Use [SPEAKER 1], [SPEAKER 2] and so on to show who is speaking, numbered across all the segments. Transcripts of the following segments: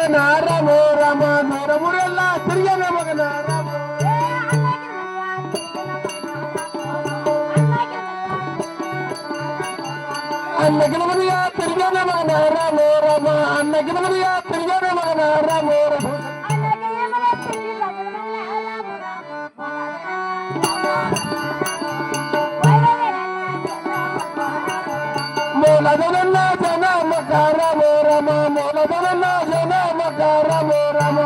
[SPEAKER 1] ಮಗನ ರಾಮ ರಾಮ ನೂರಮೂರೆಲ್ಲ ತಿರುಗನ ಮಗನ ರಾಮ ಅನ್ನಗಿನ ಮನೆಯ ತಿರುಗನ ಮಗನ ರಾಮ ರಾಮ ಅನ್ನಗಿನ ಮನೆಯ ತಿರುಗನ ಮಗನ ರಾಮ ರಾಮ ಮೂಲದನ ಜನ ಮಕಾರ ಮೋರಮ ಮೂಲದನ ಜನ ಮಕಾರ ಮೋರಮ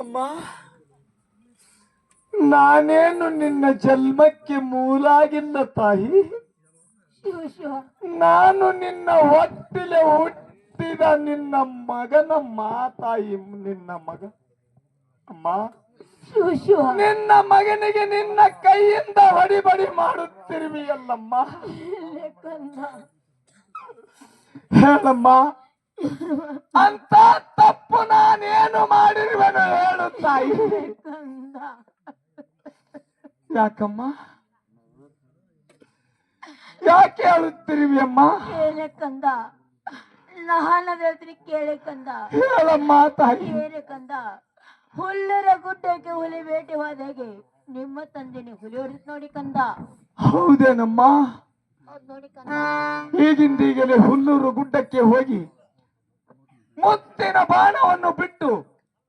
[SPEAKER 1] ಅಮ್ಮ ನಾನೇನು ನಿನ್ನ ಜನ್ಮಕ್ಕೆ ಮೂಲಾಗಿಲ್ಲ ತಾಯಿ. ನಾನು ನಿನ್ನ ಹೊಟ್ಟಿಲೆ ಹುಟ್ಟಿದ ನಿನ್ನ ಮಗನ ಮಾತಾಯಿ ನಿನ್ನ ಮಗ ಅಮ್ಮ. ನಿನ್ನ ಮಗನಿಗೆ ನಿನ್ನ ಕೈಯಿಂದ ಹೊಡಿಬಡಿ ಮಾಡುತ್ತಿರುವಿಯಲ್ಲಮ್ಮ. ಹೇಳಮ್ಮ, ಅಂತ ತಪ್ಪು ನಾನೇನು ಮಾಡಿರುವೆನು ಹೇಳು ತಾಯಿ. ಯಾಕಮ್ಮ, ಯಾಕೆ ಹೇಳುತ್ತಿರುವಿ ಅಮ್ಮ?
[SPEAKER 2] ಕೇಳೆ ಕಂದ, ನಾನು ಹೇಳ್ತೀನಿ ಕೇಳೆ ಕಂದ.
[SPEAKER 1] ಹೇಳಮ್ಮ ತಾಯಿ.
[SPEAKER 2] ಕೇಳೆ ಕಂದ, ಹುಲ್ಲರ ಗುಡ್ಡಕ್ಕೆ ಹುಲಿ ಬೇಟೆ ಹೋದಾಗೆ ನಿಮ್ಮ ತಂದೆನಿ ಹುಲಿ ಹೊಡಿತ್ ನೋಡಿ ಕಂದ.
[SPEAKER 1] ಹೌದೇನಮ್ಮ?
[SPEAKER 2] ನೋಡಿ ಕಂದ.
[SPEAKER 1] ಈಗಿಂದೀಗಲೇ ಹುಲ್ಲೂರು ಗುಡ್ಡಕ್ಕೆ ಹೋಗಿ ಮುತ್ತಿನ ಬಾಣವನ್ನು ಬಿಟ್ಟು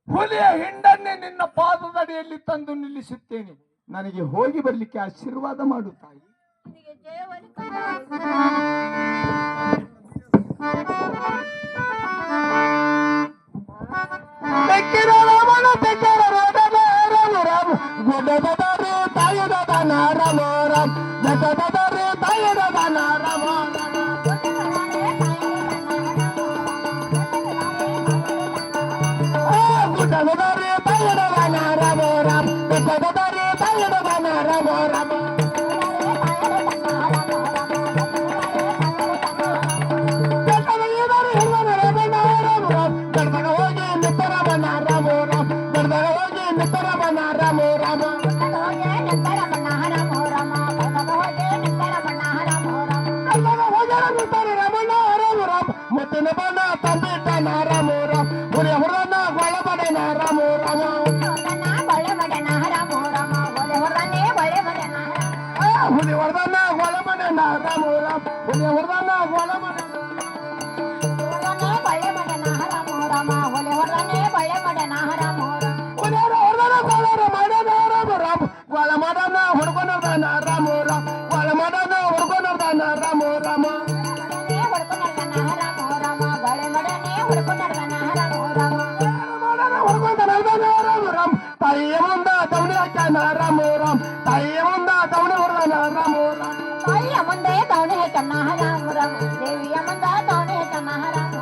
[SPEAKER 1] ಹುಲಿಯ ಹಿಂಡನ್ನೇ ನಿನ್ನ ಪಾದದಡಿಯಲ್ಲಿ ತಂದು ನಿಲ್ಲಿಸುತ್ತೇನೆ. ನನಗೆ ಹೋಗಿ ಬರ್ಲಿಕ್ಕೆ ಆಶೀರ್ವಾದ ಮಾಡು ತಾಯಿ.
[SPEAKER 2] ಜಯವಲಿ ಕಂದ. ಮುತ್ತಿನ ಬಣ್ಣ ತಂಬಿಟ್ಟ ನಾರಾಮೋರ ಹುಲಿ ಹೊರನ ಒಳಬಡೆ ನಾರಾಮೋರ ಹುಲಿ ಹೊರದನ್ನ ಒಳಮನೆ ನಾರಾಮೋರ ಹುಲಿ ಹೊರದನ್ನ ಒಳಮನೆ ಒಳಮಡನ ಹುಡ್ಕೊಂಡ ನಾರಾಮೋರ ಒಳಮಡನ ಹುಡ್ಕೊಂಡ ನಾರಾಮೋರ ತಾಯಿಯ ಮುಂದ ದೌಡಿ ಹಾಕ ನಾರಾಮೋರಾಮ್ ತಾಯಿಯ ಮುಂದ ದೌಡಿ ಹೊಡೆದ ನಾರಾಮೋರಾಮ್ ತಾಯಿಯ ಮುಂದೆ ದೌಡಿ ಹಾಕ ನಾರಾಮೋರಾಮ್ ದೇವಿಯ ಮುಂದ ದೌಡಿ ಹಾಕ ನಾರಾಮೋರಾಮ್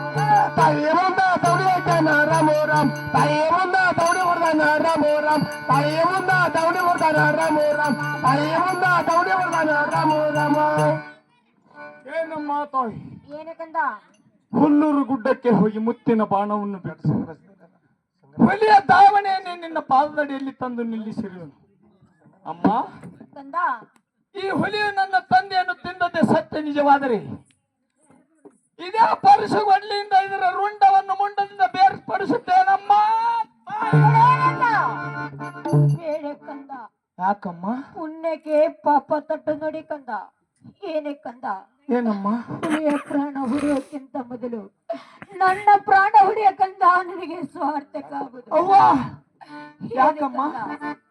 [SPEAKER 1] ತಾಯಿಯ ಮುಂದ ದೌಡಿ ಹಾಕ ನಾರಾಮೋರಾಮ್ ತಾಯಿಯ ಮುಂದ ದೌಡಿ ಹೊಡೆದ ನಾರಾಮೋರಾಮ್ ತಾಯಿಯ ಮುಂದ ದೌಡಿ ಹೊಡೆದ ನಾರಾಮೋರಾಮ್ ತಾಯಿಯ ಮುಂದ ದೌಡಿ ಹೊಡೆದ ನಾರಾಮೋರಾಮ. ಏನಮ್ಮ ತಾಯಿ?
[SPEAKER 2] ಏನಕ್ಕಂದ?
[SPEAKER 1] ಹುಲ್ಲೂರು ಗುಡ್ಡಕ್ಕೆ ಹೋಗಿ ಮುತ್ತಿನ ಬಾಣವನ್ನು ಬಿಡಿಸಿ ಹುಲಿಯ ಧಾವಣೆಯನ್ನೇ ನಿನ್ನ ಪಾದದಡಿಯಲ್ಲಿ ತಂದು ನಿಲ್ಲಿಸಿರುವನು. ಅಮ್ಮ,
[SPEAKER 2] ಕಂದ,
[SPEAKER 1] ಈ ಹುಲಿಯು ನನ್ನ ತಂದೆಯನ್ನು ತಿಂದದೆ ಸತ್ಯ ನಿಜವಾದರೆ ಇದೇ ಪರಶುಗೊಡ್ಲಿಯಿಂದ ಇದರ ರುಂಡವನ್ನು ಮುಂಡದಿಂದ ಬೇರ್ಪಡಿಸುತ್ತೇನಮ್ಮ.
[SPEAKER 2] ಬೇರೆ ಕಂದ.
[SPEAKER 1] ಯಾಕಮ್ಮ?
[SPEAKER 2] ಪುಣ್ಯಕ್ಕೆ ಪಾಪ ತಟ್ಟು ನೋಡಿ ಕಂದ. ಏನೇ ಕಂದ?
[SPEAKER 1] ಏನಮ್ಮ?
[SPEAKER 2] ಹುಲಿಯ ಪ್ರಾಣ ಹುಡಿಯೋಕ್ಕಿಂತ ಮೊದಲು ನನ್ನ ಪ್ರಾಣ ಹುಡಿಯಕ್ಕಂತ ನನಗೆ ಸ್ವಾರ್ಥಕ್ಕಾಗುದು.
[SPEAKER 1] ಅವ್ವ, ಯಾಕಮ್ಮ?